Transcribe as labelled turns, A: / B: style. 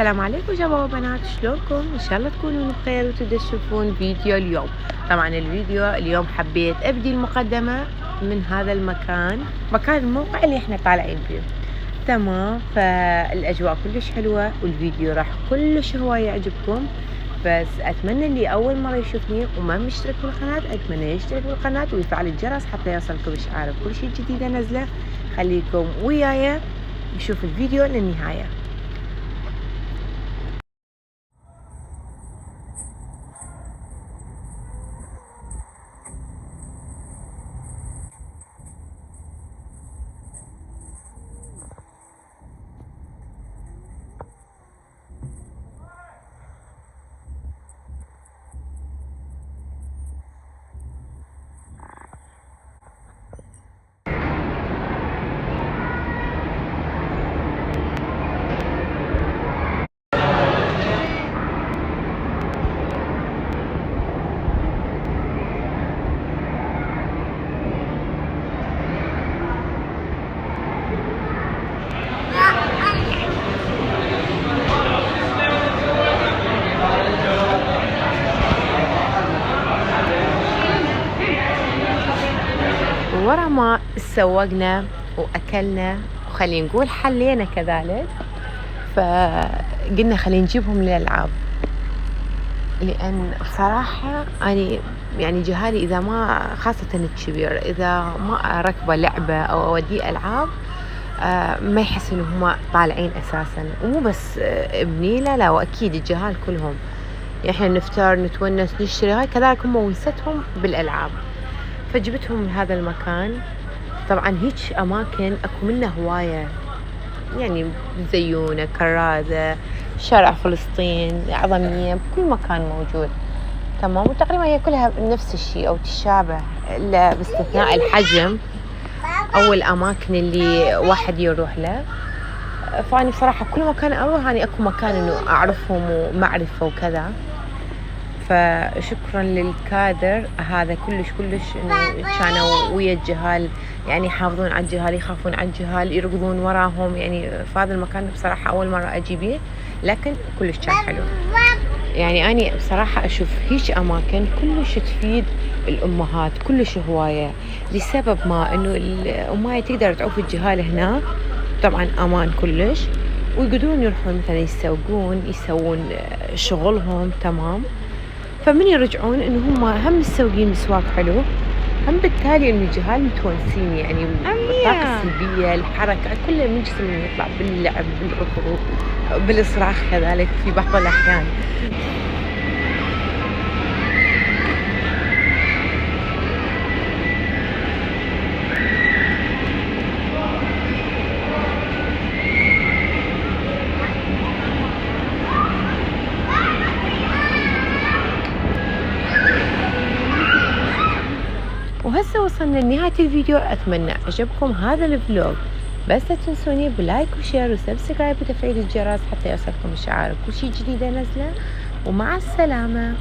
A: السلام عليكم شباب وبنات، شلونكم؟ ان شاء الله تكونون بخير وتبدأ تشوفون فيديو اليوم. طبعا الفيديو اليوم حبيت ابدي المقدمة من هذا مكان الموقع اللي احنا طالعين فيه. تمام، فالاجواء كلش حلوة والفيديو راح كلش هواية يعجبكم. بس اتمنى اللي اول مرة يشوفني وما مشترك بالقناة اتمنى يشترك بالقناة ويفعل الجرس حتى يوصلكم اشعار بكل شيء جديد انزله. خليكم وياي نشوف الفيديو للنهاية. ورا ما سوقنا واكلنا وخلينا نقول حلينا كذلك، فقلنا خلينا نجيبهم للالعاب، لان بصراحه اني يعني جهالي اذا ما خاصه الكبير اذا ما ركبه لعبه او اوديه العاب ما يحس انهم هم طالعين اساسا. ومو بس ابني، لا واكيد الجهال كلهم، يعني احنا نفتر نتونس نشتري هاي كذلك هم ونستهم بالالعاب. فجبتهم لهذا المكان. طبعا هيج اماكن اكو منها هوايه، يعني زيونة، كرادة، شارع فلسطين، عظمية، بكل مكان موجود. تمام، وتقريبا هي كلها نفس الشيء او تشابه، الا باستثناء الحجم او الاماكن اللي واحد يروح له. فاني بصراحة كل مكان اروح اني اكو مكان انه اعرفهم ومعرفة وكذا. فشكرا للكادر هذا كلش انه كانوا ويا الجهال، يعني يحافظون على الجهال، يخافون على الجهال، يركضون وراهم. يعني في هذا المكان بصراحة اول مرة اجي بيه، لكن كلش كان حلو. يعني اني بصراحة اشوف هيك اماكن كلش تفيد الامهات كلش هواية، لسبب ما انه الامهات تقدر تعوف الجهال هنا. طبعا امان كلش، ويقدرون يروحون مثلا يسوون شغلهم. تمام، فمن يرجعون انه هم هم مسوقين مسواق حلو، هم بالتالي انه الجهال متونسين، يعني الطاقة السلبية، الحركة، كله من جسمهم يطلع باللعب، بالركض، بالصراخ كذلك في بعض الاحيان. وهسه وصلنا لنهاية الفيديو. اتمنى عجبكم هذا الفلوج، بس لا تنسوني بلايك وشير وسبسكرايب وتفعيل الجرس حتى يوصلكم اشعار كل شيء جديد انزله. ومع السلامة.